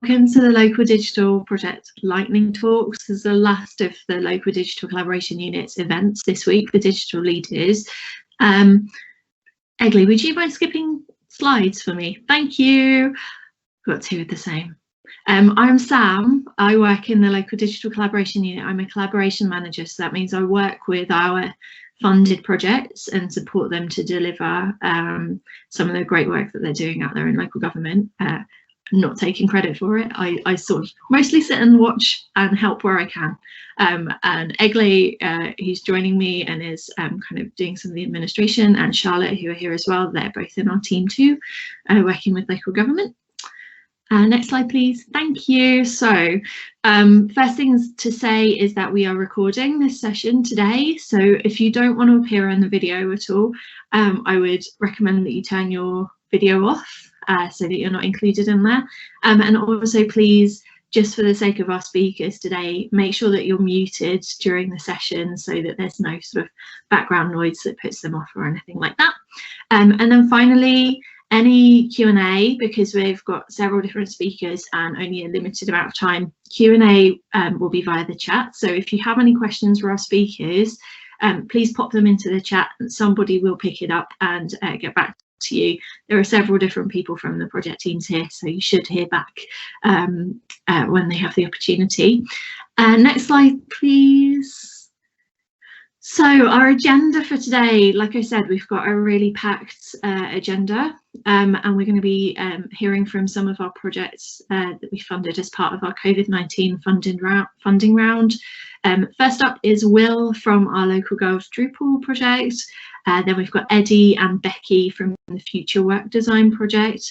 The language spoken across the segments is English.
Welcome to the Local Digital Project Lightning Talks. This is the last of the Local Digital Collaboration Unit's events this week, the digital leaders. Egley, would you mind skipping slides for me? Thank you. Got two of the same. I'm Sam. I work in the Local Digital Collaboration Unit. I'm a collaboration manager, so that means I work with our funded projects and support them to deliver some of the great work that they're doing out there in local government. Not taking credit for it. I sort of mostly sit and watch and help where I can. And Egley, who's joining me and is kind of doing some of the administration, and Charlotte, who are here as well, they're both in our team too, working with local government. Next slide, please. Thank you. So first things to say is that we are recording this session today. So if you don't want to appear in the video at all, I would recommend that you turn your video off so that you're not included in there. And also please, just for the sake of our speakers today, make sure that you're muted during the session so that there's no sort of background noise that puts them off or anything like that. And then finally, any Q&A, because we've got several different speakers and only a limited amount of time, Q&A will be via the chat. So if you have any questions for our speakers, please pop them into the chat and somebody will pick it up and get back to you. There are several different people from the project teams here, so you should hear back when they have the opportunity. Next slide, please. So our agenda for today, like I said, we've got a really packed agenda, and we're going to be hearing from some of our projects that we funded as part of our COVID-19 funding round. First up is Will from our LocalGov Drupal project. Then we've got Eddie and Becky from the Future Work Design project,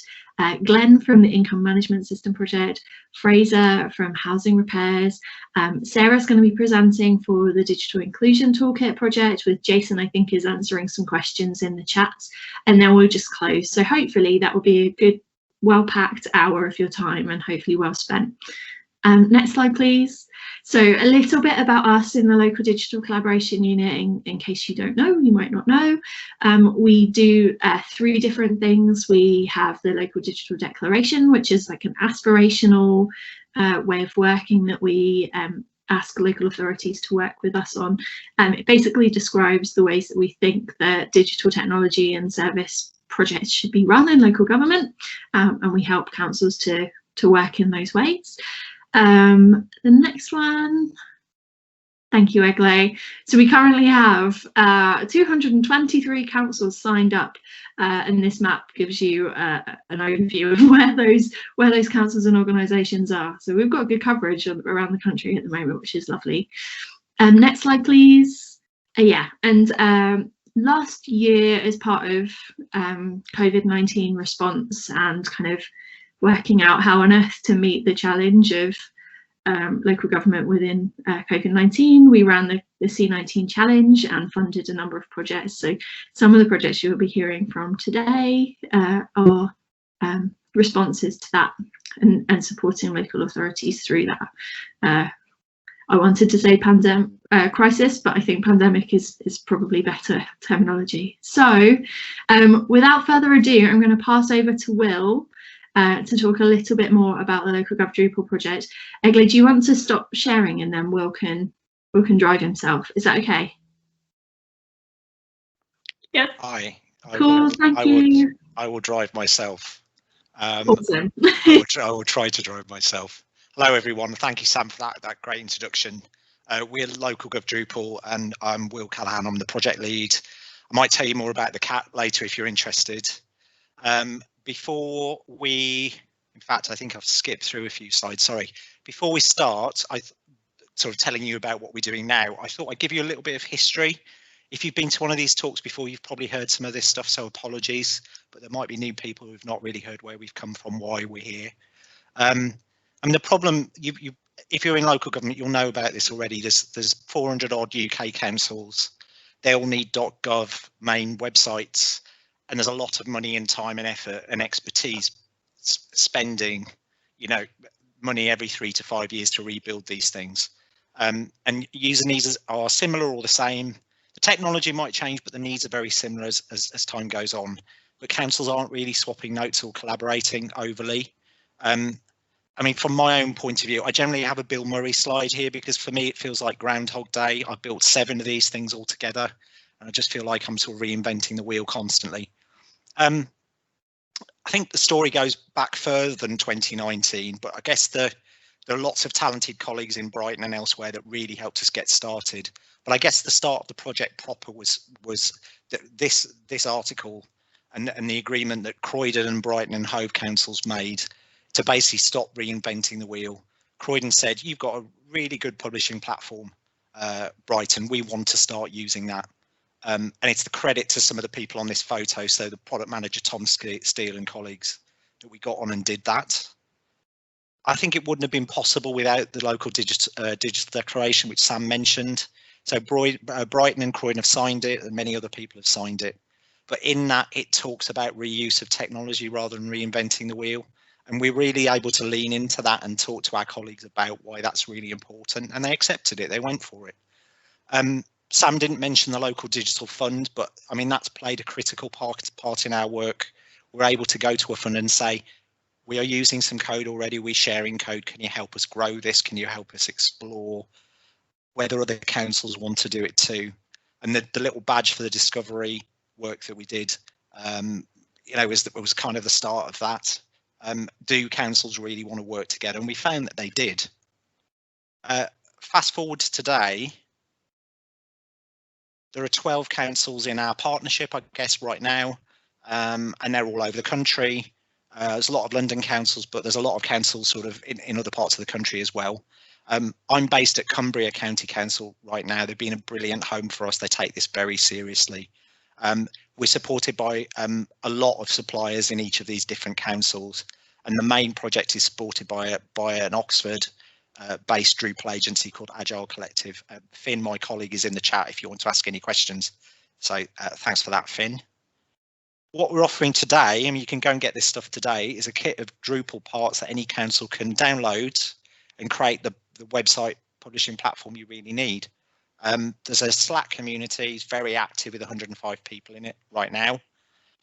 Glenn from the Income Management System project, Fraser from Housing Repairs. Sarah's going to be presenting for the Digital Inclusion Toolkit project, with Jason, I think, is answering some questions in the chat, and then we'll just close. So hopefully that will be a good, well-packed hour of your time and hopefully well spent. Next slide, please. So a little bit about us in the Local Digital Collaboration Unit, in case you don't know, you might not know. We do three different things. We have the Local Digital Declaration, which is like an aspirational way of working that we ask local authorities to work with us on. It basically describes the ways that we think that digital technology and service projects should be run in local government, and we help councils to work in those ways. The next one. Thank you, Egley. So we currently have 223 councils signed up, and this map gives you an overview of where those councils and organisations are. So we've got good coverage around the country at the moment, which is lovely. Next slide, please. Yeah, and last year, as part of COVID-19 response and kind of working out how on earth to meet the challenge of local government within COVID-19, we ran the C19 challenge and funded a number of projects. So some of the projects you will be hearing from today are responses to that and supporting local authorities through that. I wanted to say crisis, but I think pandemic is probably better terminology. So without further ado, I'm going to pass over to Will to talk a little bit more about the LocalGov Drupal project. Egley, do you want to stop sharing and then Will can drive himself? Is that okay? Yes. Cool, thank you. I will drive myself. Awesome. I will try to drive myself. Hello everyone, thank you Sam for that great introduction. We're LocalGov Drupal and I'm Will Callahan, I'm the project lead. I might tell you more about the cat later if you're interested. Before we, in fact, I think I've skipped through a few slides, sorry. Before we start, sort of telling you about what we're doing now, I thought I'd give you a little bit of history. If you've been to one of these talks before, you've probably heard some of this stuff, so apologies, but there might be new people who've not really heard where we've come from, why we're here. I mean, the problem, if you're in local government, you'll know about this already. There's 400 odd UK councils. They all need .gov main websites. And there's a lot of money and time and effort and expertise spending, money every 3 to 5 years to rebuild these things. And user needs are similar or the same. The technology might change, but the needs are very similar as time goes on. But councils aren't really swapping notes or collaborating overly. I mean, from my own point of view, I generally have a Bill Murray slide here because for me, it feels like Groundhog Day. I built 7 of these things all together, and I just feel like I'm sort of reinventing the wheel constantly. I think the story goes back further than 2019, but I guess there are lots of talented colleagues in Brighton and elsewhere that really helped us get started. But I guess the start of the project proper was this article and the agreement that Croydon and Brighton and Hove councils made to basically stop reinventing the wheel. Croydon said, you've got a really good publishing platform, Brighton, we want to start using that. And it's the credit to some of the people on this photo, so the product manager, Tom Steele and colleagues, that we got on and did that. I think it wouldn't have been possible without the local digital declaration, which Sam mentioned. So Brighton and Croydon have signed it, and many other people have signed it. But in that, it talks about reuse of technology rather than reinventing the wheel. And we're really able to lean into that and talk to our colleagues about why that's really important. And they accepted it, they went for it. Sam didn't mention the local digital fund, but I mean, that's played a critical part in our work. We're able to go to a fund and say, we are using some code already, we're sharing code, can you help us grow this? Can you help us explore whether other councils want to do it too? And the little badge for the discovery work that we did, you know, was kind of the start of that. Do councils really want to work together? And we found that they did. Fast forward to today, there are 12 councils in our partnership, I guess, right now, and they're all over the country. There's a lot of London councils, but there's a lot of councils sort of in other parts of the country as well. I'm based at Cumbria County Council right now. They've been a brilliant home for us. They take this very seriously. We're supported by a lot of suppliers in each of these different councils, and the main project is supported by an Oxford based Drupal agency called Agile Collective. Finn, my colleague, is in the chat if you want to ask any questions. So thanks for that, Finn. What we're offering today, and you can go and get this stuff today, is a kit of Drupal parts that any council can download and create the website publishing platform you really need. There's a Slack community, it's very active with 105 people in it right now.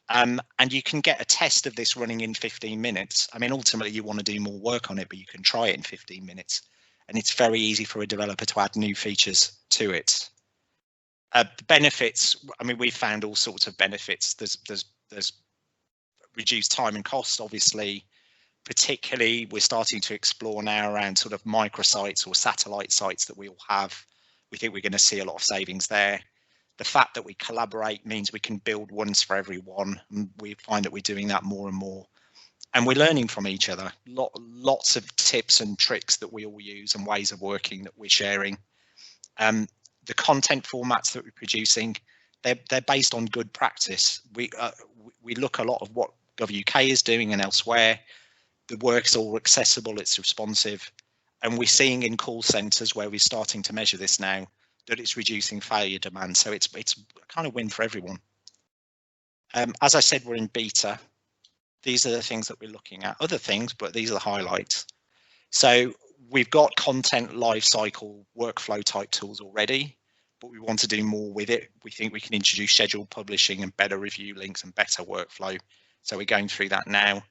And you can get a test of this running in 15 minutes. I mean, ultimately you want to do more work on it, but you can try it in 15 minutes. And it's very easy for a developer to add new features to it. The benefits, I mean, we've found all sorts of benefits. There's reduced time and cost, obviously. Particularly, we're starting to explore now around sort of microsites or satellite sites that we all have. We think we're going to see a lot of savings there. The fact that we collaborate means we can build once for everyone. And we find that we're doing that more and more. And we're learning from each other. Lots of tips and tricks that we all use and ways of working that we're sharing. The content formats that we're producing, they're based on good practice. We look a lot of what GovUK is doing and elsewhere. The work's all accessible, it's responsive, and we're seeing in call centres where we're starting to measure this now that it's reducing failure demand. So it's a kind of win for everyone. As I said, we're in beta. These are the things that we're looking at. Other things, but these are the highlights. So we've got content lifecycle workflow type tools already, but we want to do more with it. We think we can introduce scheduled publishing and better review links and better workflow. So we're going through that now.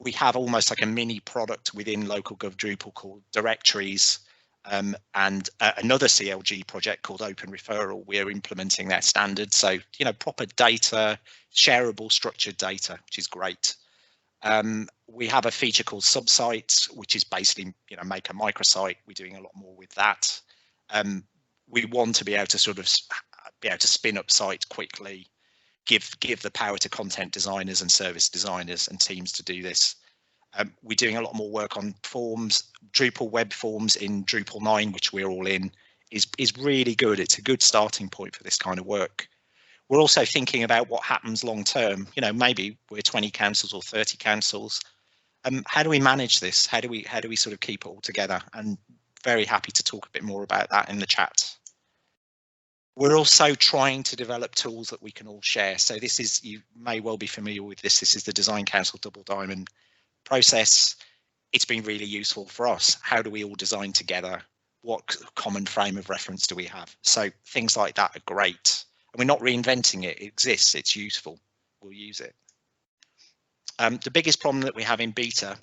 We have almost like a mini product within LocalGov Drupal called Directories, and another CLG project called Open Referral. We're implementing their standards. So, you know, proper data, shareable, structured data, which is great. We have a feature called Subsites, which is basically, you know, make a microsite. We're doing a lot more with that. We want to be able to sort of spin up sites quickly. Give the power to content designers and service designers and teams to do this. We're doing a lot more work on forms. Drupal web forms in Drupal 9, which we're all in, is really good. It's a good starting point for this kind of work. We're also thinking about what happens long term. You know, maybe we're 20 councils or 30 councils. How do we manage this? How do we sort of keep it all together? And very happy to talk a bit more about that in the chat. We're also trying to develop tools that we can all share. So this is, you may well be familiar with this. This is the Design Council Double Diamond process. It's been really useful for us. How do we all design together? What common frame of reference do we have? So things like that are great. And we're not reinventing it. It exists. It's useful. We'll use it. The biggest problem that we have in beta,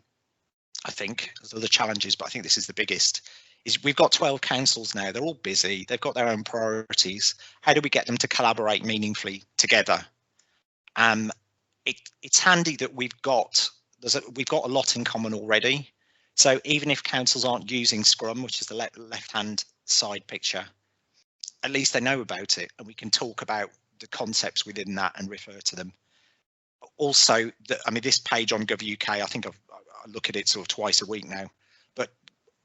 I think. There's other challenges, but I think this is the biggest. Is we've got 12 councils now. They're all busy. They've got their own priorities. How do we get them to collaborate meaningfully together? It's handy that we've got a lot in common already. So even if councils aren't using Scrum, which is the left-hand side picture, at least they know about it, and we can talk about the concepts within that and refer to them. Also, I mean, this page on Gov UK, I think I look at it sort of twice a week now. But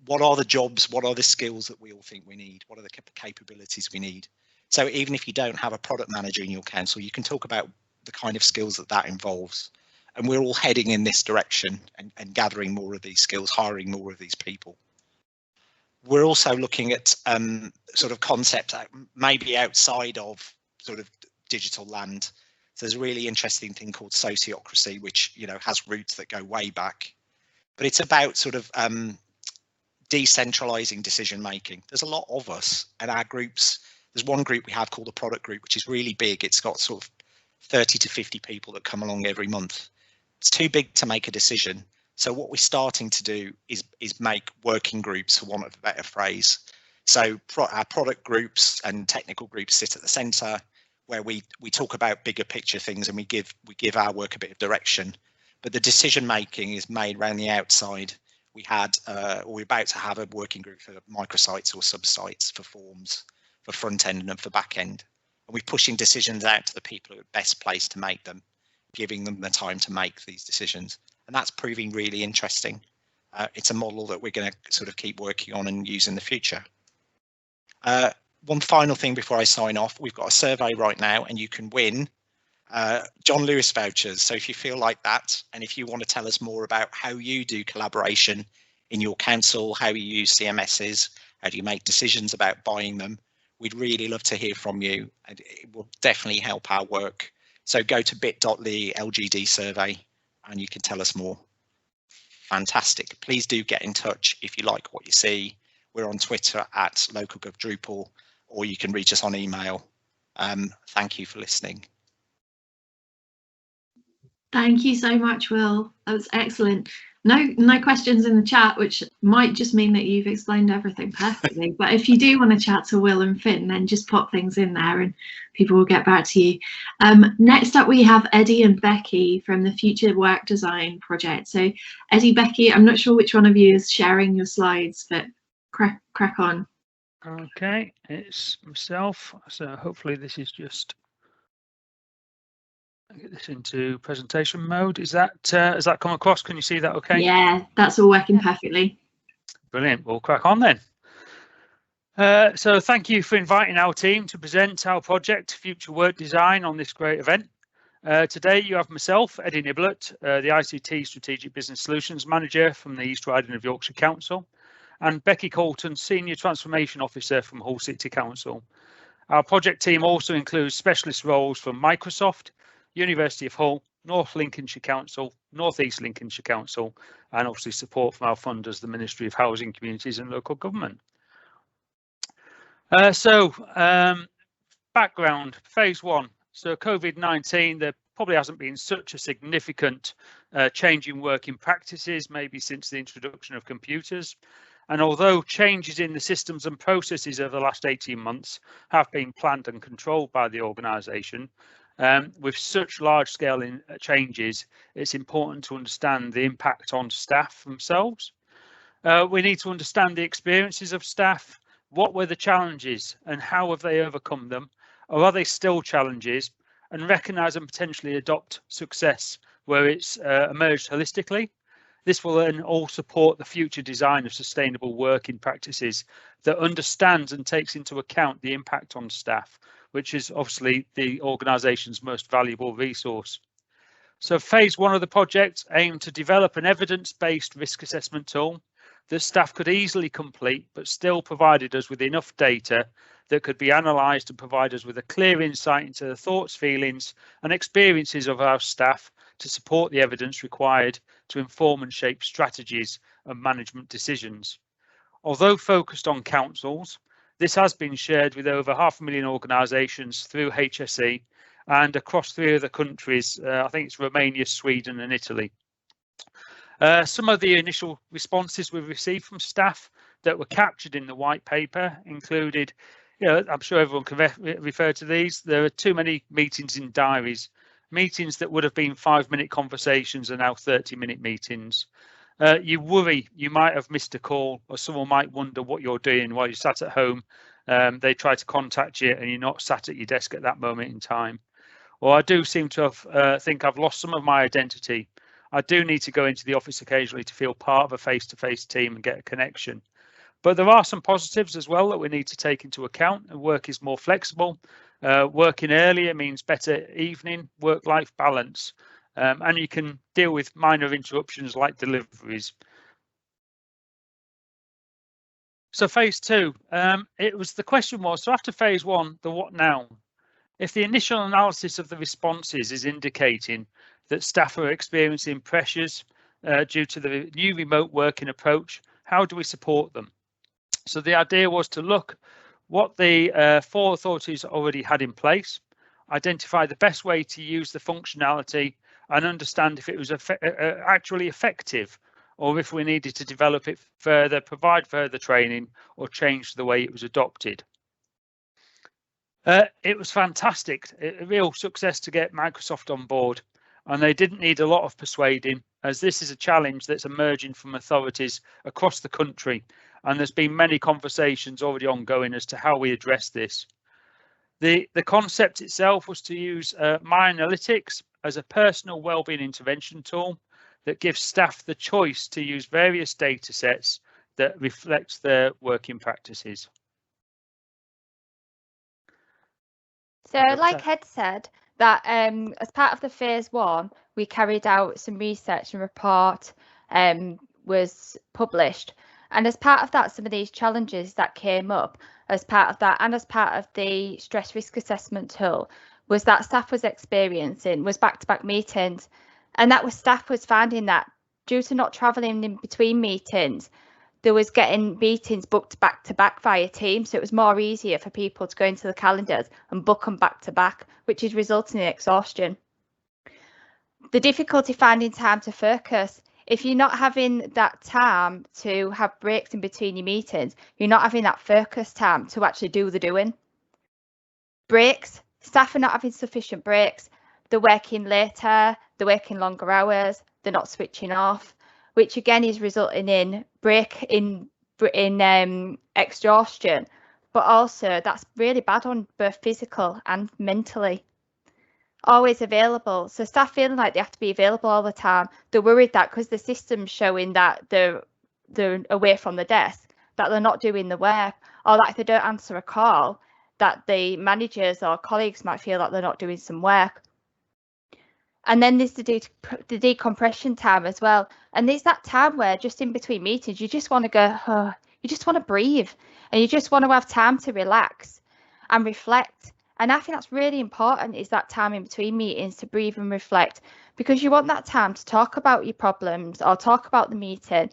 what are the jobs? What are the skills that we all think we need? What are the capabilities we need? So even if you don't have a product manager in your council, you can talk about the kind of skills that involves. And we're all heading in this direction and gathering more of these skills, hiring more of these people. We're also looking at sort of concepts maybe outside of sort of digital land. So there's a really interesting thing called sociocracy, which, you know, has roots that go way back. But it's about sort of decentralizing decision making. There's a lot of us, and our groups. There's one group we have called the product group, which is really big. It's got sort of 30 to 50 people that come along every month. It's too big to make a decision. So what we're starting to do is make working groups, for want of a better phrase. So our product groups and technical groups sit at the centre, where we talk about bigger picture things, and we give our work a bit of direction. But the decision making is made around the outside. We had, or we're about to have, a working group for microsites or subsites, for forms, for front end and for back end. And we're pushing decisions out to the people who are best placed to make them, giving them the time to make these decisions. And that's proving really interesting. It's a model that we're going to sort of keep working on and use in the future. One final thing before I sign off, we've got a survey right now, and you can win John Lewis vouchers. So if you feel like that, and if you want to tell us more about how you do collaboration in your council, how you use CMSs, how do you make decisions about buying them, we'd really love to hear from you, and it will definitely help our work. So go to bit.ly LGD survey and you can tell us more. Fantastic. Please do get in touch if you like what you see. We're on Twitter at LocalGov Drupal, or you can reach us on email. Thank you for listening. Thank you so much, Will. That was excellent. No questions in the chat, which might just mean that you've explained everything perfectly. But if you do want to chat to Will and Finn, then just pop things in there and people will get back to you. Next up, we have Eddie and Becky from the Future Work Design project. So Eddie, Becky, I'm not sure which one of you is sharing your slides, but crack on. Okay, it's myself. So hopefully this is just, get this into presentation mode. Is that has that come across? Can you see that okay? Yeah, that's all working perfectly. Brilliant. We'll crack on then. So thank you for inviting our team to present our project Future Work Design on this great event. Today you have myself, Eddie Niblett, the ICT Strategic Business Solutions Manager from the East Riding of Yorkshire Council, and Becky Colton, Senior Transformation Officer from Hull City Council. Our project team also includes specialist roles from Microsoft, University of Hull, North Lincolnshire Council, North East Lincolnshire Council, and obviously support from our funders, the Ministry of Housing, Communities and Local Government. Background, phase one. So COVID-19, there probably hasn't been such a significant change in working practices, maybe since the introduction of computers. And although changes in the systems and processes over the last 18 months have been planned and controlled by the organisation, with such large-scale changes, it's important to understand the impact on staff themselves. We need to understand the experiences of staff. What were the challenges and how have they overcome them? Or are they still challenges? And recognise and potentially adopt success where it's emerged holistically. This will then all support the future design of sustainable working practices that understands and takes into account the impact on staff, which is obviously the organisation's most valuable resource. So phase one of the project aimed to develop an evidence-based risk assessment tool that staff could easily complete, but still provided us with enough data that could be analysed and provide us with a clear insight into the thoughts, feelings and experiences of our staff to support the evidence required to inform and shape strategies and management decisions. Although focused on councils, this has been shared with over 500,000 organisations through HSE and across 3 other countries. I think it's Romania, Sweden and Italy. Some of the initial responses we received from staff that were captured in the white paper included, I'm sure everyone can refer to these. There are too many meetings in diaries. Meetings that would have been 5-minute conversations are now 30-minute meetings. You worry you might have missed a call, or someone might wonder what you're doing while you're sat at home. They try to contact you and you're not sat at your desk at that moment in time. Or I do seem to have think I've lost some of my identity. I do need to go into the office occasionally to feel part of a face-to-face team and get a connection. But there are some positives as well that we need to take into account. And work is more flexible. Working earlier means better evening work-life balance. And you can deal with minor interruptions like deliveries. So phase 2, the question was, so after phase 1, the what now? If the initial analysis of the responses is indicating that staff are experiencing pressures due to the new remote working approach, how do we support them? So the idea was to look what the 4 authorities already had in place, identify the best way to use the functionality and understand if it was actually effective, or if we needed to develop it further, provide further training, or change the way it was adopted. It was fantastic, a real success to get Microsoft on board, and they didn't need a lot of persuading, as this is a challenge that's emerging from authorities across the country, and there's been many conversations already ongoing as to how we address this. The concept itself was to use My Analytics as a personal wellbeing intervention tool that gives staff the choice to use various data sets that reflect their working practices. So like Ed said, that as part of the phase 1, we carried out some research and report was published. And as part of that, some of these challenges that came up as part of that, and as part of the stress risk assessment tool, was that staff was experiencing was back-to-back meetings. And that was staff was finding that due to not travelling in between meetings, there was getting meetings booked back-to-back via Teams. So it was more easier for people to go into the calendars and book them back-to-back, which is resulting in exhaustion. The difficulty finding time to focus. If you're not having that time to have breaks in between your meetings, you're not having that focus time to actually do the doing. Breaks, staff are not having sufficient breaks. They're working later, they're working longer hours, they're not switching off, which again is resulting in exhaustion, but also that's really bad on both physical and mentally. Always available, so staff feeling like they have to be available all the time. They're worried that because the system's showing that they're away from the desk, that they're not doing the work, or that if they don't answer a call, that the managers or colleagues might feel that they're not doing some work. And then there's the decompression time as well. And there's that time where just in between meetings, you just want to go, oh, you just want to breathe, and you just want to have time to relax and reflect. And I think that's really important, is that time in between meetings to breathe and reflect, because you want that time to talk about your problems or talk about the meeting,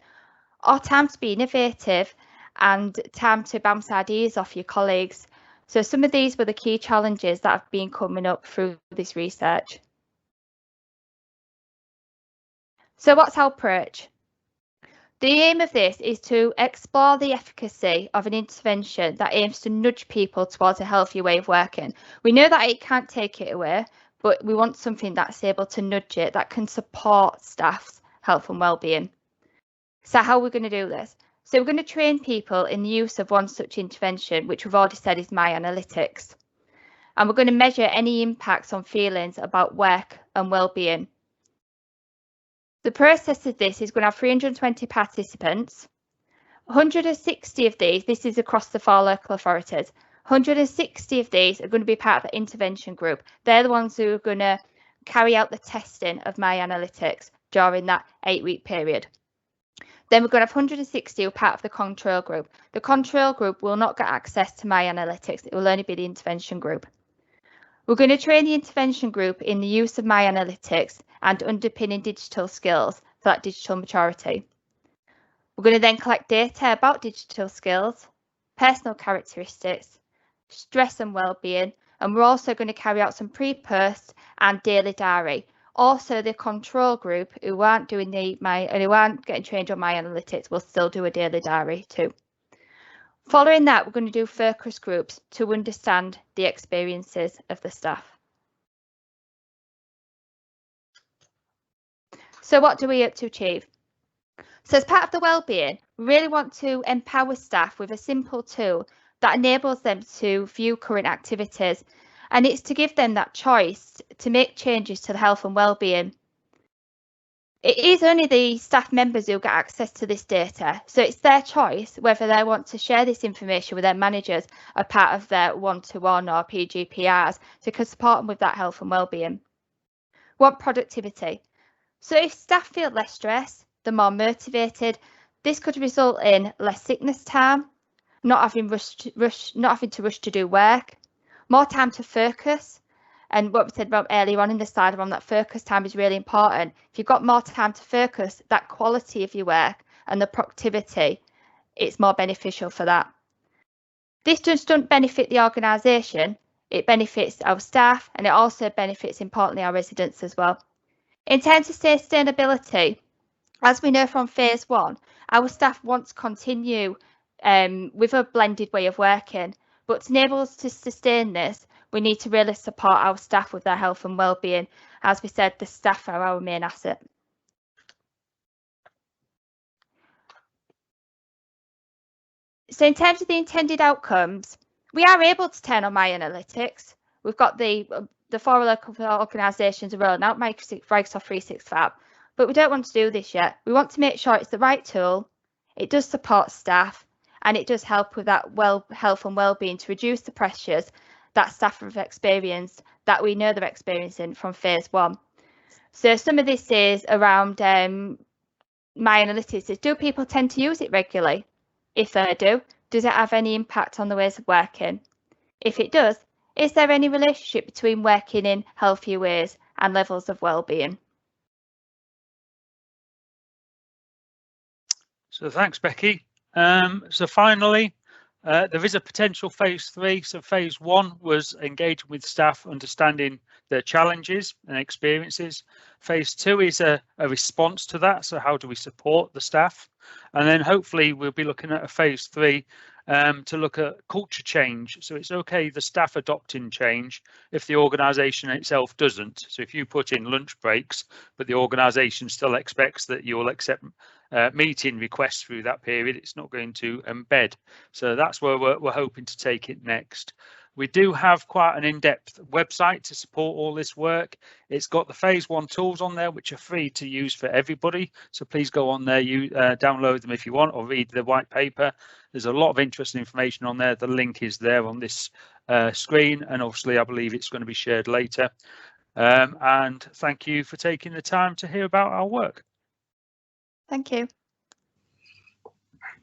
or time to be innovative and time to bounce ideas off your colleagues. So some of these were the key challenges that have been coming up through this research. So what's our approach? The aim of this is to explore the efficacy of an intervention that aims to nudge people towards a healthier way of working. We know that it can't take it away, but we want something that's able to nudge it, that can support staff's health and well-being. So how are we going to do this? So we're going to train people in the use of one such intervention, which we've already said is My Analytics. And we're going to measure any impacts on feelings about work and well-being. The process of this is going to have 320 participants. 160 of these, this is across the 4 local authorities, 160 of these are going to be part of the intervention group. They're the ones who are going to carry out the testing of My Analytics during that 8-week period. Then we're going to have 160 who are part of the control group. The control group will not get access to My Analytics. It will only be the intervention group. We're going to train the intervention group in the use of My Analytics and underpinning digital skills for that digital maturity. We're going to then collect data about digital skills, personal characteristics, stress and well-being, and we're also going to carry out some pre-post and daily diary, Also, the control group who aren't doing who aren't getting trained on My Analytics will still do a daily diary too. Following that, we're going to do focus groups to understand the experiences of the staff. So what do we hope to achieve? So as part of the wellbeing, we really want to empower staff with a simple tool that enables them to view current activities, and it's to give them that choice to make changes to the health and wellbeing. It is only the staff members who get access to this data, so it's their choice whether they want to share this information with their managers as part of their one-to-one or PGPRs to support them with that health and wellbeing. We want productivity. So if staff feel less stressed, they're more motivated, this could result in less sickness time, not having to rush to do work, more time to focus. And what we said about earlier on in the slide around that focus time is really important. If you've got more time to focus, that quality of your work and the productivity, it's more beneficial for that. This just doesn't benefit the organisation, it benefits our staff, and it also benefits, importantly, our residents as well. In terms of sustainability, as we know from phase 1, our staff want to continue with a blended way of working, but to enable us to sustain this, we need to really support our staff with their health and wellbeing. As we said, the staff are our main asset. So in terms of the intended outcomes, we are able to turn on My Analytics. We've got the 4 local organisations are rolling out Microsoft 365, but we don't want to do this yet. We want to make sure it's the right tool, it does support staff, and it does help with that health and wellbeing to reduce the pressures that staff have experienced, that we know they're experiencing from phase 1. So some of this is around My Analytics. Is, do people tend to use it regularly? If they do, does it have any impact on the ways of working? If it does, is there any relationship between working in healthier ways and levels of wellbeing? So thanks, Becky. So finally, there is a potential phase 3. So phase 1 was engaging with staff, understanding their challenges and experiences. Phase 2 is a response to that. So how do we support the staff? And then hopefully we'll be looking at a phase 3 to look at culture change. So it's okay, the staff adopting change if the organisation itself doesn't. So if you put in lunch breaks, but the organisation still expects that you'll accept meeting requests through that period, it's not going to embed. So that's where we're hoping to take it next. We do have quite an in-depth website to support all this work. It's got the phase 1 tools on there, which are free to use for everybody. So please go on there, you download them if you want, or read the white paper. There's a lot of interesting information on there. The link is there on this screen, and obviously I believe it's going to be shared later. And thank you for taking the time to hear about our work. Thank you.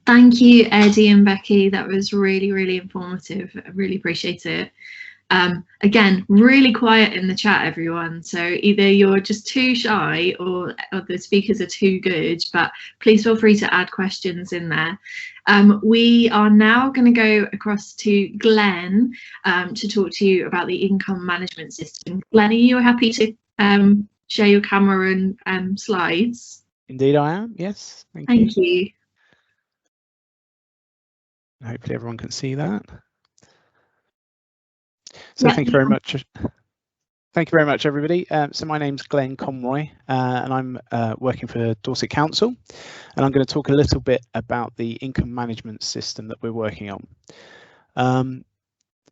Thank you, Eddie and Becky. That was really, really informative. I really appreciate it. Again, really quiet in the chat, everyone. So either you're just too shy or the speakers are too good, but please feel free to add questions in there. We are now going to go across to Glenn to talk to you about the income management system. Glenn, are you happy to share your camera and slides? Indeed I am, yes. Thank you. Hopefully everyone can see that. So thank you very much. Thank you very much, everybody. So my name's Glenn Conroy, and I'm working for Dorset Council, and I'm going to talk a little bit about the income management system that we're working on.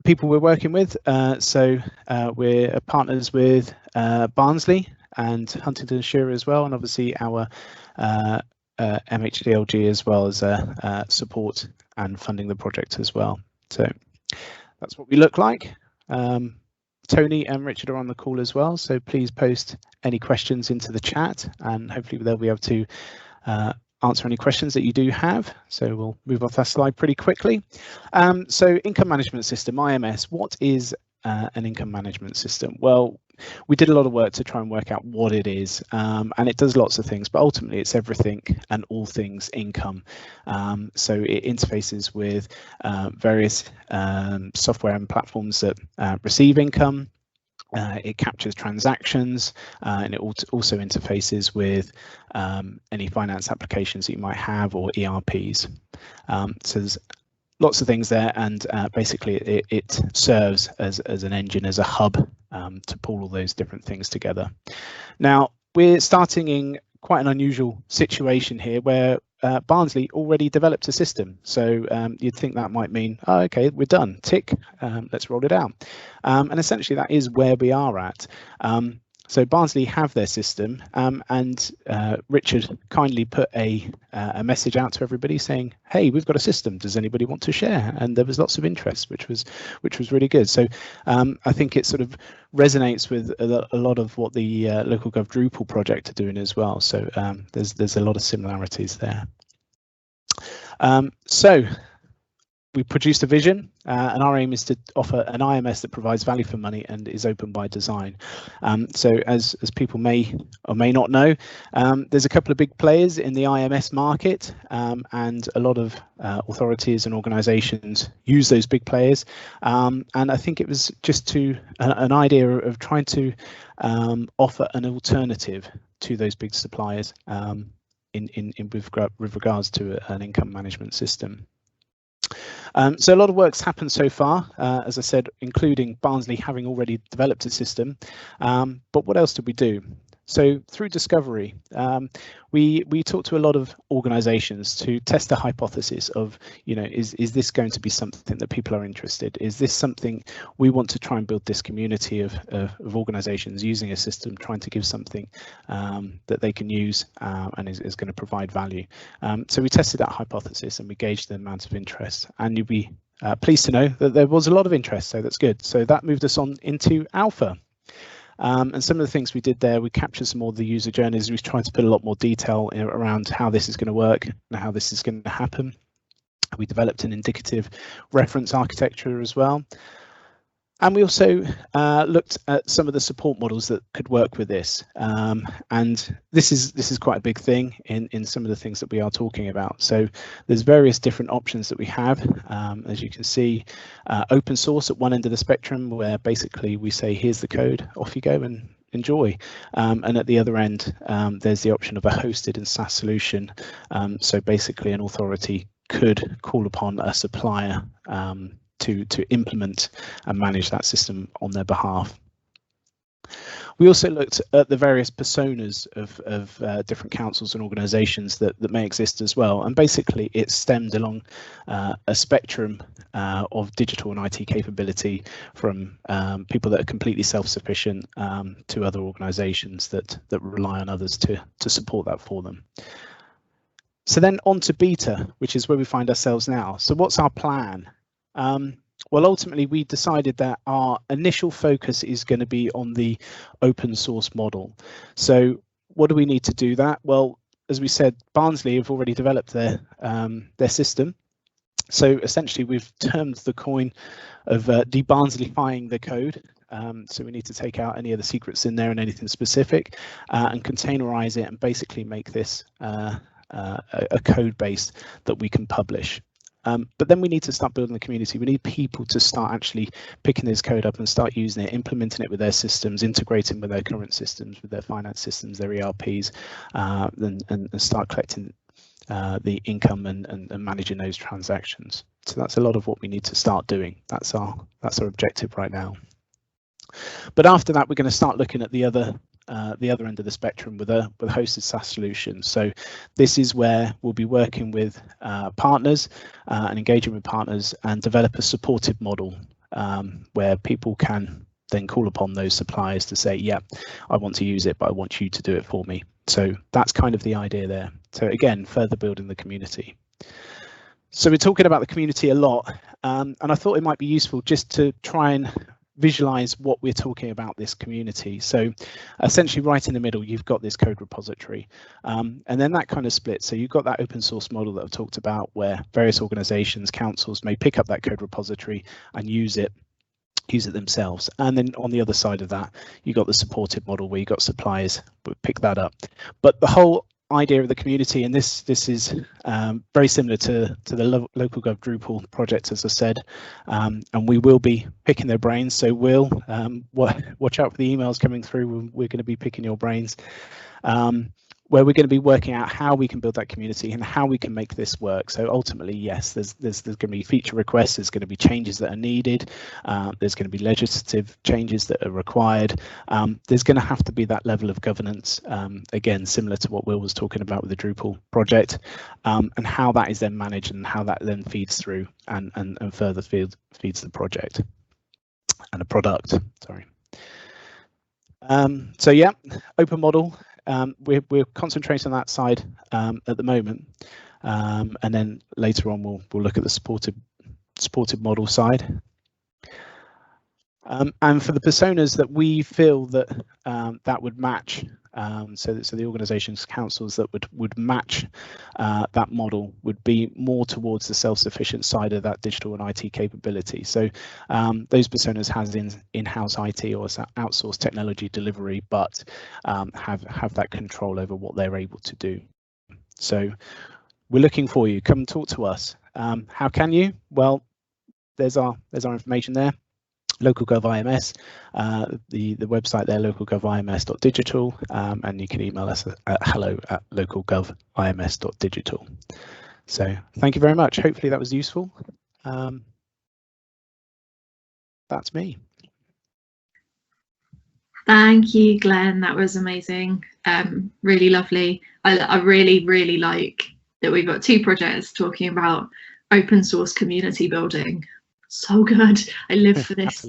People we're working with, so we're partners with Barnsley and Huntingdonshire as well, and obviously our MHDLG as well as support and funding the project as well. So that's what we look like. Tony and Richard are on the call as well, so please post any questions into the chat and hopefully they'll be able to answer any questions that you do have. So we'll move off that slide pretty quickly. So income management system, IMS, what is an income management system? Well, we did a lot of work to try and work out what it is, and it does lots of things, but ultimately it's everything and all things income. So it interfaces with various software and platforms that receive income, It captures transactions, and it also interfaces with any finance applications that you might have or ERPs. So there's lots of things there, and basically it serves as an engine, as a hub to pull all those different things together. Now, we're starting in quite an unusual situation here where Barnsley already developed a system. So you'd think that might mean, oh, okay, we're done, tick, let's roll it out. And essentially that is where we are at. So Barnsley have their system, and Richard kindly put a message out to everybody saying, hey, we've got a system, does anybody want to share? And there was lots of interest, which was really good. So I think it sort of resonates with a lot of what the LocalGov Drupal project are doing as well. So there's a lot of similarities there. So we produced a vision, and our aim is to offer an IMS that provides value for money and is open by design. So as people may or may not know, there's a couple of big players in the IMS market, and a lot of authorities and organisations use those big players. And I think it was just an idea of trying to offer an alternative to those big suppliers with regards to an income management system. So a lot of work's happened so far, as I said, including Barnsley having already developed a system. But what else did we do? So through discovery, we talked to a lot of organisations to test the hypothesis of, is this going to be something that people are interested? Is this something we want to try and build this community of organisations using a system, trying to give something that they can use and is going to provide value? So we tested that hypothesis and we gauged the amount of interest, and you'll be pleased to know that there was a lot of interest, so that's good. So that moved us on into alpha. And some of the things we did there, we captured some more of the user journeys. We tried to put a lot more detail around how this is going to work and how this is going to happen. We developed an indicative reference architecture as well. And we also looked at some of the support models that could work with this. And this is quite a big thing in some of the things that we are talking about. So there's various different options that we have. As you can see, open source at one end of the spectrum, where basically we say, here's the code, off you go and enjoy. And at the other end, there's the option of a hosted and SaaS solution. So basically an authority could call upon a supplier to implement and manage that system on their behalf. We also looked at the various personas of different councils and organisations that may exist as well, and basically it stemmed along a spectrum of digital and IT capability, from people that are completely self-sufficient to other organisations that rely on others to support that for them. So then on to beta, which is where we find ourselves now. So what's our plan? Well, ultimately, we decided that our initial focus is going to be on the open source model. So what do we need to do that? Well, as we said, Barnsley have already developed their system. So essentially, we've termed the coin of de-Barnsleyfying the code. So we need to take out any of the secrets in there and anything specific, and containerize it and basically make this a code base that we can publish. But then we need to start building the community. We need people to start actually picking this code up and start using it, implementing it with their systems, integrating with their current systems, with their finance systems, their ERPs, and start collecting the income and managing those transactions. So that's a lot of what we need to start doing. That's our objective right now. But after that, we're going to start looking at the other end of the spectrum with a hosted SaaS solution. So this is where we'll be working with partners and engaging with partners and develop a supported model where people can then call upon those suppliers to say, yeah, I want to use it, but I want you to do it for me. So that's kind of the idea there. So again, further building the community. So we're talking about the community a lot, and I thought it might be useful just to try and visualize what we're talking about this community. So essentially right in the middle, you've got this code repository, and then that kind of splits. So you've got that open source model that I've talked about, where various organizations, councils may pick up that code repository and use it themselves. And then on the other side of that, you've got the supported model where you've got suppliers pick that up. But the whole idea of the community, and this is very similar to the LocalGov Drupal project, as I said, and we will be picking their brains. So Will, watch out for the emails coming through. We're going to be picking your brains, where we're going to be working out how we can build that community and how we can make this work. So ultimately, yes, there's going to be feature requests, there's going to be changes that are needed, there's going to be legislative changes that are required. There's going to have to be that level of governance, again, similar to what Will was talking about with the Drupal project, and how that is then managed and how that then feeds through and further feeds the project and the product. Sorry. So yeah, open model. We're concentrating on that side at the moment, and then later on we'll look at the supported model side. And for the personas that we feel that that would match, so the organisations, councils that would match that model would be more towards the self-sufficient side of that digital and IT capability. So those personas has in-house IT or outsourced technology delivery, but have that control over what they're able to do. So we're looking for you. Come and talk to us. How can you? Well, there's our information there. LocalGov IMS, the website there, localgovims.digital, and you can email us at hello@localgovims.digital. So thank you very much. Hopefully that was useful. That's me. Thank you, Glenn. That was amazing. Really lovely. I really like that we've got two projects talking about open source community building. So good. I live for this.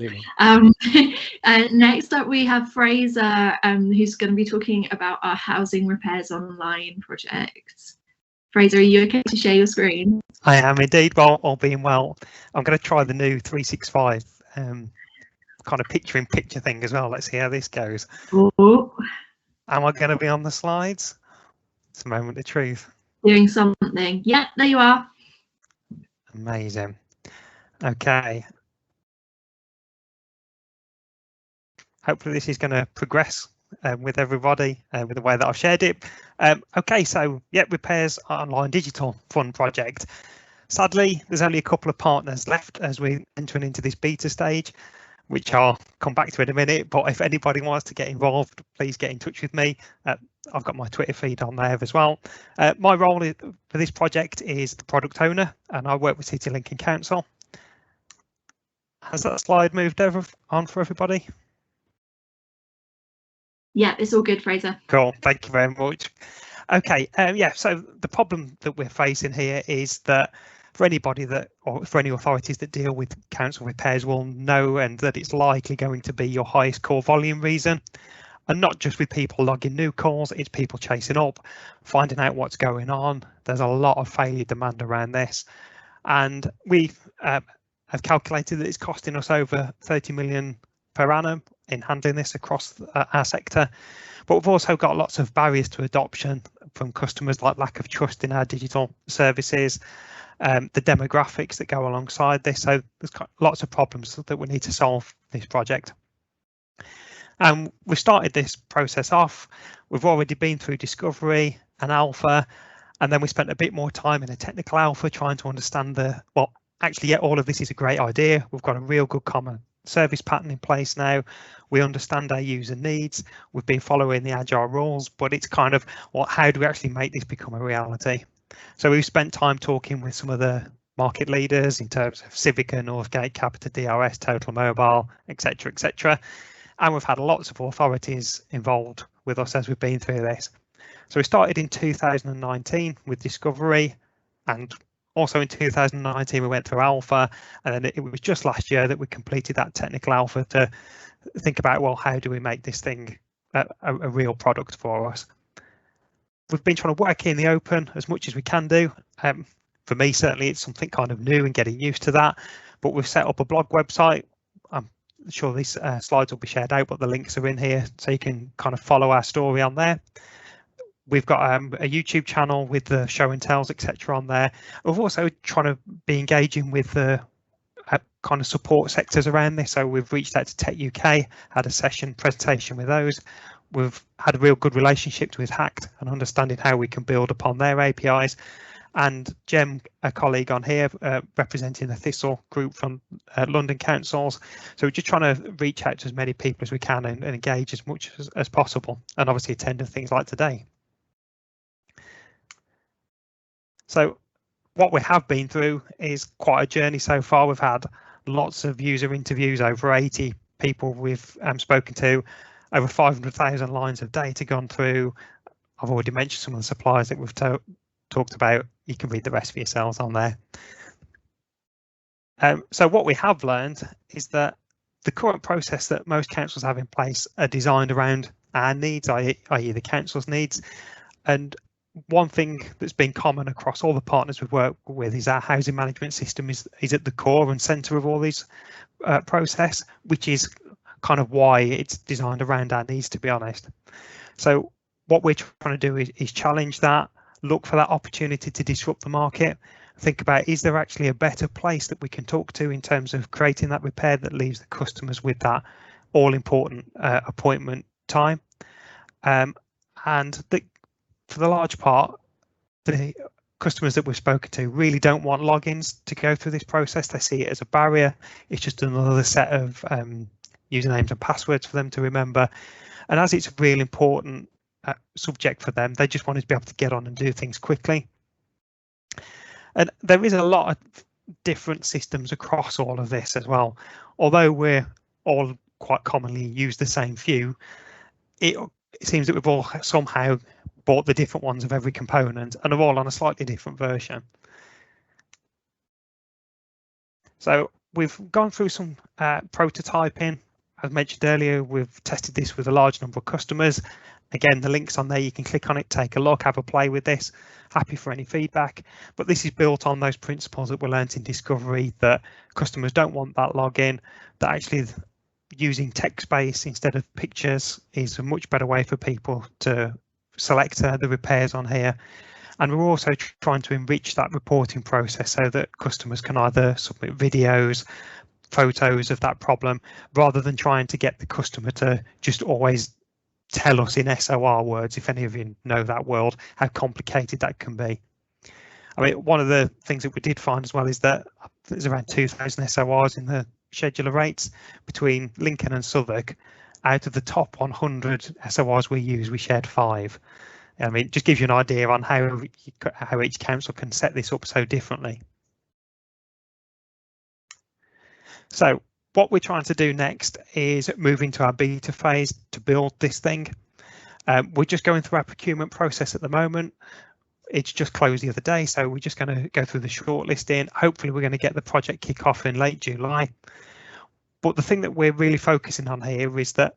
Next up we have Fraser, who's going to be talking about our housing repairs online project. Fraser, are you okay to share your screen? I am indeed. Well, all being well, I'm going to try the new 365 kind of picture-in-picture thing as well. Let's see how this goes. Oh. Am I going to be on the slides? It's a moment of truth. Doing something. Yeah, there you are. Amazing. Okay. Hopefully this is going to progress with everybody with the way that I've shared it. Okay, so yeah, repairs online digital fund project. Sadly, there's only a couple of partners left as we're entering into this beta stage, which I'll come back to in a minute. But if anybody wants to get involved, please get in touch with me. I've got my Twitter feed on there as well. My role for this project is the product owner, and I work with City Lincoln Council. Has that slide moved over on for everybody? Yeah, it's all good, Fraser. Cool, thank you very much. Okay, yeah, so the problem that we're facing here is that for anybody that, or for any authorities that deal with council repairs will know, and that it's likely going to be your highest call volume reason. And not just with people logging new calls, it's people chasing up, finding out what's going on. There's a lot of failure demand around this. And we have calculated that it's costing us over 30 million per annum in handling this across our sector. But we've also got lots of barriers to adoption from customers, like lack of trust in our digital services, the demographics that go alongside this. So there's lots of problems that we need to solve this project. We started this process off. We've already been through discovery and alpha, and then we spent a bit more time in a technical alpha trying to understand actually, yeah, all of this is a great idea. We've got a real good common service pattern in place now. We understand our user needs. We've been following the agile rules, but it's kind of, how do we actually make this become a reality? So we've spent time talking with some of the market leaders in terms of Civica, Northgate, Capita, DRS, Total Mobile, etc., etc. And we've had lots of authorities involved with us as we've been through this. So we started in 2019 with discovery, and also in 2019 we went through alpha, and then it was just last year that we completed that technical alpha to think about, how do we make this thing a real product for us? We've been trying to work in the open as much as we can do. For me, certainly it's something kind of new and getting used to that, but we've set up a blog website. I'm sure these slides will be shared out, but the links are in here so you can kind of follow our story on there. We've got a YouTube channel with the show and tells, etc. on there. We're also trying to be engaging with the kind of support sectors around this. So we've reached out to Tech UK, had a session presentation with those. we've had real good relationships with Hacked and understanding how we can build upon their APIs. And Jem, a colleague on here, representing the Thistle group from London Councils. So we're just trying to reach out to as many people as we can and engage as much as possible, and obviously attend things like today. So what we have been through is quite a journey so far. We've had lots of user interviews, over 80 people we've spoken to, over 500,000 lines of data gone through. I've already mentioned some of the suppliers that we've talked about. You can read the rest for yourselves on there. So what we have learned is that the current process that most councils have in place are designed around our needs, i.e. the council's needs. And one thing that's been common across all the partners we've worked with is our housing management system is at the core and centre of all these process, which is kind of why it's designed around our needs, to be honest. So what we're trying to do is challenge that, look for that opportunity to disrupt the market, think about, is there actually a better place that we can talk to in terms of creating that repair that leaves the customers with that all important appointment time. And for the large part, the customers that we've spoken to really don't want logins to go through this process. They see it as a barrier. It's just another set of usernames and passwords for them to remember. And as it's a really important subject for them, they just want to be able to get on and do things quickly. And there is a lot of different systems across all of this as well. Although we're all quite commonly use the same few, it seems that we've all somehow bought the different ones of every component and are all on a slightly different version. So we've gone through some prototyping. As mentioned earlier, we've tested this with a large number of customers. Again, the link's on there. You can click on it, take a look, have a play with this. Happy for any feedback. But this is built on those principles that were learnt in Discovery, that customers don't want that login, that actually using text-based instead of pictures is a much better way for people to select the repairs on here. And we're also trying to enrich that reporting process so that customers can either submit videos, photos of that problem, rather than trying to get the customer to just always tell us in SOR words, if any of you know that world, how complicated that can be. I mean, one of the things that we did find as well is that there's around 2,000 SORs in the scheduler rates between Lincoln and Southwark. Out of the top 100 SORs we use, we shared 5. I mean, it just gives you an idea on how each council can set this up so differently. So what we're trying to do next is move into our beta phase to build this thing. We're just going through our procurement process at the moment. It's just closed the other day, so we're just going to go through the shortlisting. Hopefully we're going to get the project kick off in late July. But the thing that we're really focusing on here is that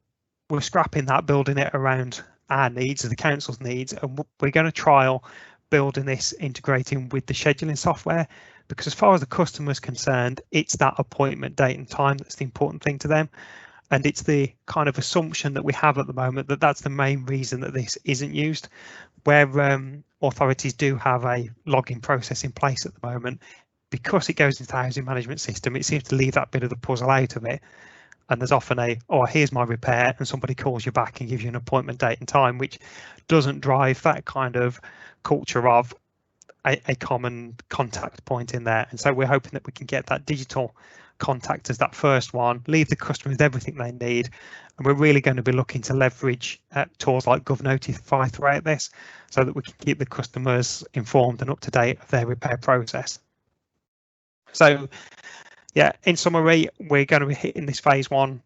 we're scrapping that, building it around our needs, the council's needs, and we're going to trial building this integrating with the scheduling software, because as far as the customer is concerned, it's that appointment date and time that's the important thing to them. And it's the kind of assumption that we have at the moment that that's the main reason that this isn't used, where authorities do have a login process in place at the moment. Because it goes into the housing management system, it seems to leave that bit of the puzzle out of it. And there's often oh, here's my repair, and somebody calls you back and gives you an appointment date and time, which doesn't drive that kind of culture of a common contact point in there. And so we're hoping that we can get that digital contact as that first one, leave the customer with everything they need. And we're really going to be looking to leverage tools like GovNotify throughout this, so that we can keep the customers informed and up to date of their repair process. So yeah, in summary, we're going to be hitting this phase 1,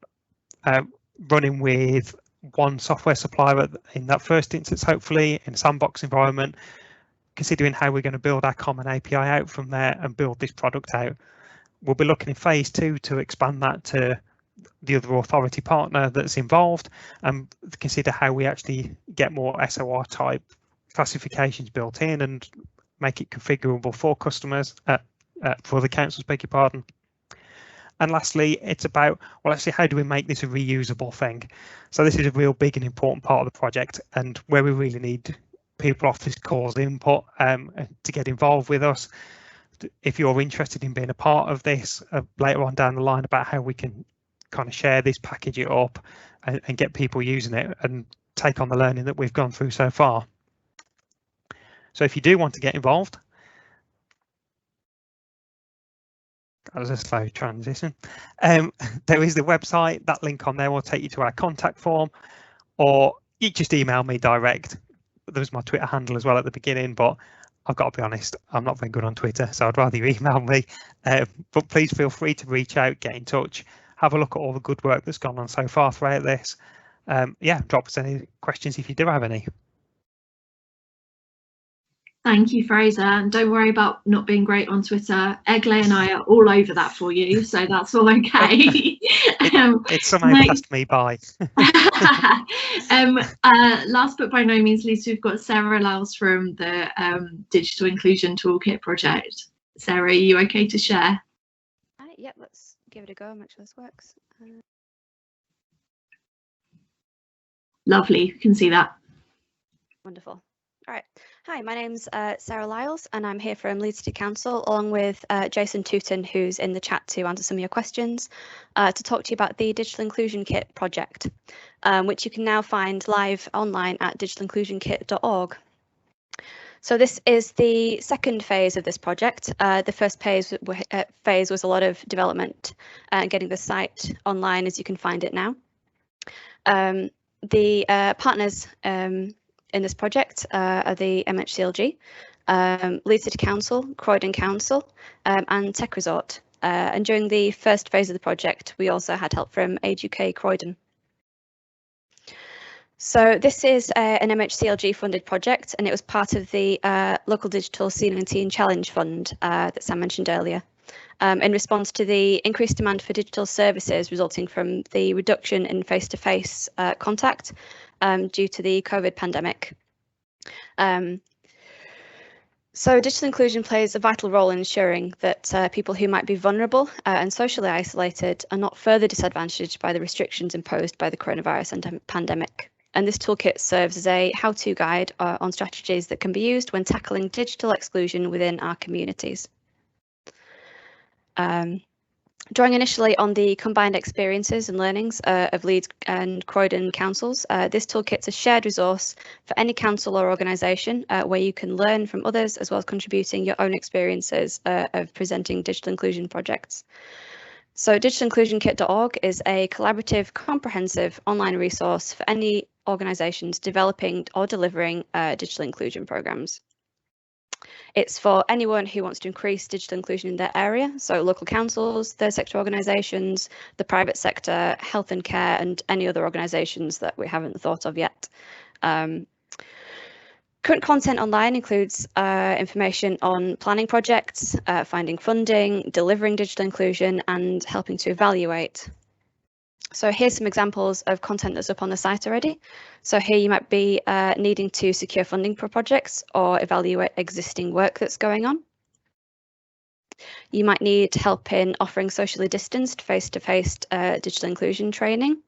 running with one software supplier in that first instance, hopefully in a sandbox environment, considering how we're going to build our common API out from there and build this product out. We'll be looking in phase 2 to expand that to the other authority partner that's involved, and consider how we actually get more SOR type classifications built in and make it configurable for customers, for the councils, beg your pardon. And lastly, it's about, well, actually, how do we make this a reusable thing? So this is a real big and important part of the project, and where we really need people off this call's input to get involved with us. If you're interested in being a part of this later on down the line, about how we can kind of share this, package it up, and get people using it and take on the learning that we've gone through so far. So if you do want to get involved, that was a slow transition. There is the website. That link on there will take you to our contact form, or you just email me direct. There was my Twitter handle as well at the beginning, but I've got to be honest, I'm not very good on Twitter, so I'd rather you email me. But please feel free to reach out, get in touch, have a look at all the good work that's gone on so far throughout this. Yeah, drop us any questions if you do have any. Thank you, Fraser. And don't worry about not being great on Twitter. Egley and I are all over that for you, so that's all okay. It's somehow passed me by. Last but by no means least, we've got Sarah Lyles from the Digital Inclusion Toolkit project. Sarah, are you okay to share? Yep, let's give it a go, make sure this works. Lovely, you can see that. Wonderful. All right. Hi, my name's Sarah Lyles, and I'm here from Leeds City Council, along with Jason Tooton, who's in the chat to answer some of your questions, to talk to you about the Digital Inclusion Kit project, which you can now find live online at digitalinclusionkit.org. So this is the second phase of this project. The first phase was a lot of development and getting the site online as you can find it now. The partners in this project are the MHCLG, Leeds City Council, Croydon Council, and Tech Resort. And during the first phase of the project, we also had help from Age UK Croydon. So this is an MHCLG funded project, and it was part of the Local Digital C19 Challenge Fund that Sam mentioned earlier. In response to the increased demand for digital services resulting from the reduction in face-to-face contact due to the COVID pandemic. So digital inclusion plays a vital role in ensuring that people who might be vulnerable and socially isolated are not further disadvantaged by the restrictions imposed by the coronavirus pandemic. And this toolkit serves as a how-to guide on strategies that can be used when tackling digital exclusion within our communities. Drawing initially on the combined experiences and learnings of Leeds and Croydon councils, this toolkit's a shared resource for any council or organisation where you can learn from others as well as contributing your own experiences of presenting digital inclusion projects. So digitalinclusionkit.org is a collaborative, comprehensive online resource for any organisations developing or delivering digital inclusion programmes. It's for anyone who wants to increase digital inclusion in their area, so local councils, third sector organisations, the private sector, health and care, and any other organisations that we haven't thought of yet. Current content online includes information on planning projects, finding funding, delivering digital inclusion, and helping to evaluate. So here's some examples of content that's up on the site already. So here you might be needing to secure funding for projects or evaluate existing work that's going on. You might need help in offering socially distanced face-to-face digital inclusion training.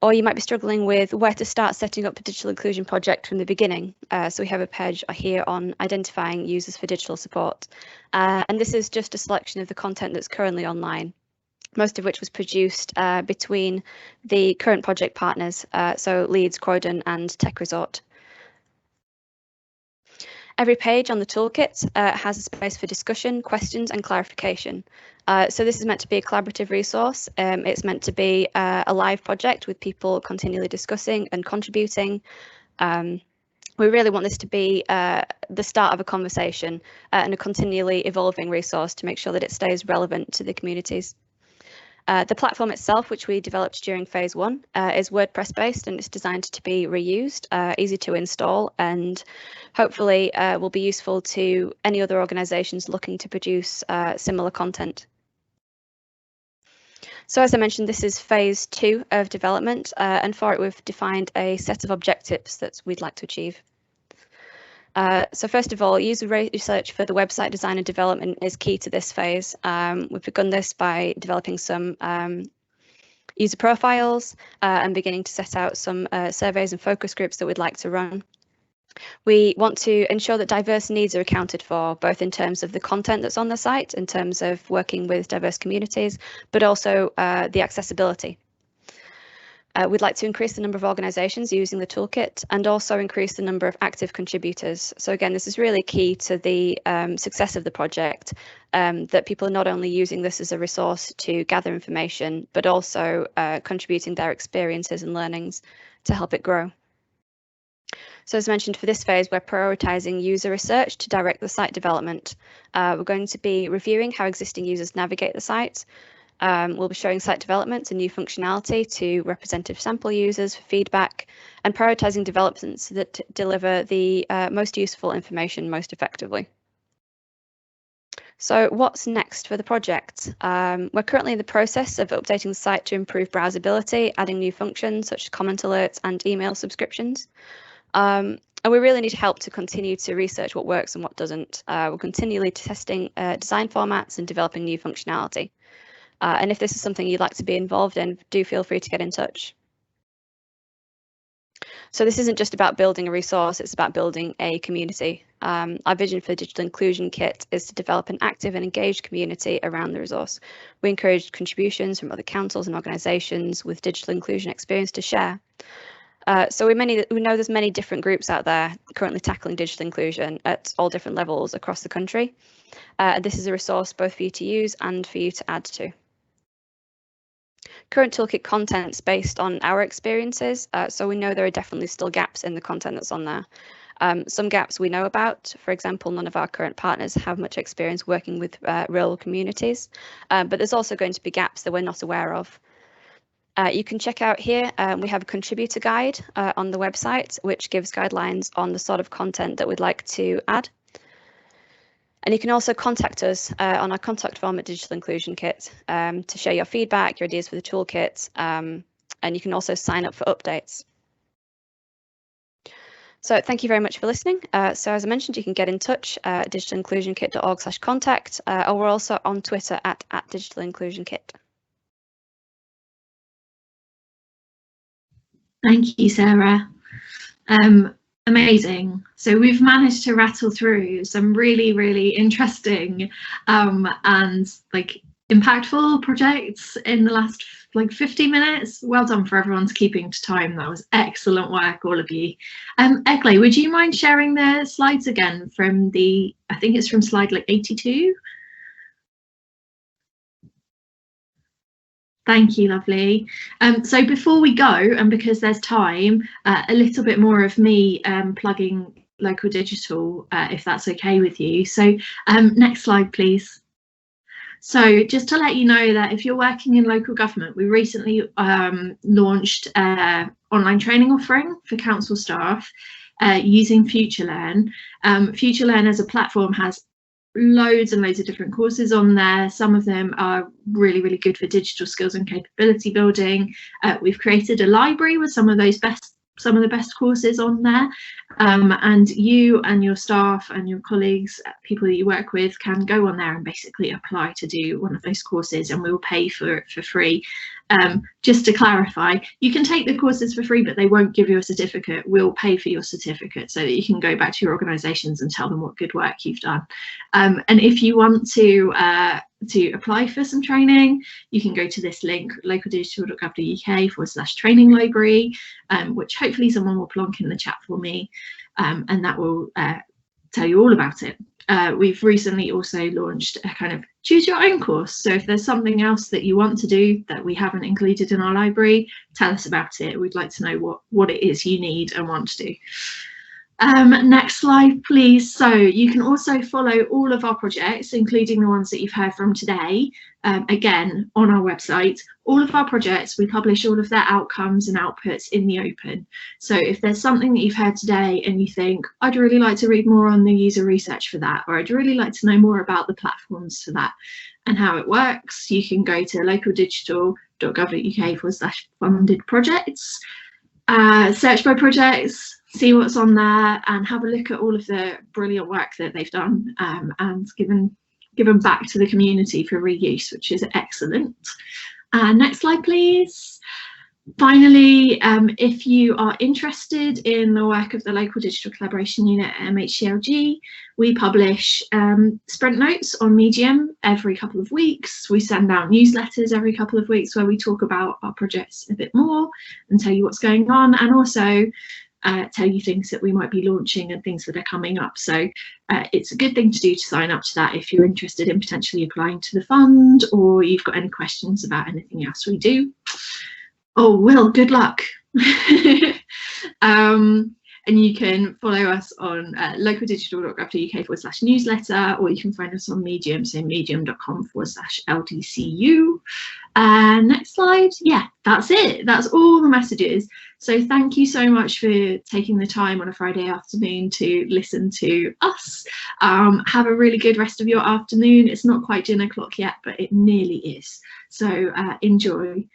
Or you might be struggling with where to start setting up a digital inclusion project from the beginning. So we have a page here on identifying users for digital support. And this is just a selection of the content that's currently online, most of which was produced between the current project partners, so Leeds, Croydon and Tech Resort. Every page on the toolkit has a space for discussion, questions and clarification. So this is meant to be a collaborative resource. It's meant to be a live project with people continually discussing and contributing. We really want this to be the start of a conversation and a continually evolving resource to make sure that it stays relevant to the communities. The platform itself, which we developed during phase 1, is WordPress based and it's designed to be reused, easy to install, and hopefully will be useful to any other organisations looking to produce similar content. So as I mentioned, this is phase 2 of development, and for it we've defined a set of objectives that we'd like to achieve. So first of all, user research for the website design and development is key to this phase. We've begun this by developing some user profiles and beginning to set out some surveys and focus groups that we'd like to run. We want to ensure that diverse needs are accounted for, both in terms of the content that's on the site, in terms of working with diverse communities, but also the accessibility. We'd like to increase the number of organisations using the toolkit and also increase the number of active contributors. So again, this is really key to the success of the project, that people are not only using this as a resource to gather information, but also contributing their experiences and learnings to help it grow. So as mentioned, for this phase, we're prioritising user research to direct the site development. We're going to be reviewing how existing users navigate the site. We'll be showing site developments and new functionality to representative sample users for feedback, and prioritising developments that deliver the most useful information most effectively. So what's next for the project? We're currently in the process of updating the site to improve browsability, adding new functions such as comment alerts and email subscriptions. And we really need help to continue to research what works and what doesn't. We're continually testing design formats and developing new functionality. And if this is something you'd like to be involved in, do feel free to get in touch. So this isn't just about building a resource, it's about building a community. Our vision for the Digital Inclusion Kit is to develop an active and engaged community around the resource. We encourage contributions from other councils and organisations with digital inclusion experience to share. So we know there's many different groups out there currently tackling digital inclusion at all different levels across the country. This is a resource both for you to use and for you to add to. Current toolkit content's based on our experiences, so we know there are definitely still gaps in the content that's on there. Some gaps we know about. For example, none of our current partners have much experience working with rural communities, but there's also going to be gaps that we're not aware of. You can check out here, we have a contributor guide on the website, which gives guidelines on the sort of content that we'd like to add. And you can also contact us on our contact form at Digital Inclusion Kit to share your feedback, your ideas for the toolkit, and you can also sign up for updates. So thank you very much for listening. So as I mentioned, you can get in touch at digitalinclusionkit.org/contact, or we're also on Twitter at digitalinclusionkit. Thank you, Sarah. Amazing. So we've managed to rattle through some really, really interesting and like impactful projects in the last like 50 minutes. Well done for everyone's keeping to time. That was excellent work, all of you. Egley, would you mind sharing the slides again from the, I think it's from slide like 82? Thank you, lovely. So before we go, and because there's time, a little bit more of me plugging Local Digital, if that's okay with you. So next slide, please. So just to let you know that if you're working in local government, we recently launched an online training offering for council staff using FutureLearn. FutureLearn as a platform has loads and loads of different courses on there. Some of them are really, really good for digital skills and capability building. We've created a library with some of the best courses on there, and you and your staff and your colleagues, people that you work with, can go on there and basically apply to do one of those courses, and we will pay for it for free. Just to clarify, you can take the courses for free, but they won't give you a certificate. We'll pay for your certificate so that you can go back to your organisations and tell them what good work you've done. And if you want to apply for some training, you can go to this link, localdigital.gov.uk/training library, which hopefully someone will plonk in the chat for me, and that will tell you all about it. We've recently also launched a kind of choose your own course. So if there's something else that you want to do that we haven't included in our library, tell us about it. We'd like to know what it is you need and want to do. Next slide, please. So you can also follow all of our projects, including the ones that you've heard from today, again, on our website. All of our projects, we publish all of their outcomes and outputs in the open. So if there's something that you've heard today and you think, I'd really like to read more on the user research for that, or I'd really like to know more about the platforms for that and how it works, you can go to localdigital.gov.uk/funded projects, search by projects, see what's on there, and have a look at all of the brilliant work that they've done and given back to the community for reuse, which is excellent. Next slide, please. Finally, if you are interested in the work of the Local Digital Collaboration Unit at MHCLG, we publish sprint notes on Medium every couple of weeks. We send out newsletters every couple of weeks where we talk about our projects a bit more and tell you what's going on, and also tell you things that we might be launching and things that are coming up. So it's a good thing to do to sign up to that if you're interested in potentially applying to the fund, or you've got any questions about anything else we do. Oh, Will, good luck. And you can follow us on localdigital.gov.uk/newsletter, or you can find us on Medium, so medium.com/LDCU. Next slide. Yeah, that's it. That's all the messages. So thank you so much for taking the time on a Friday afternoon to listen to us. Have a really good rest of your afternoon. It's not quite dinner clock yet, but it nearly is. So enjoy.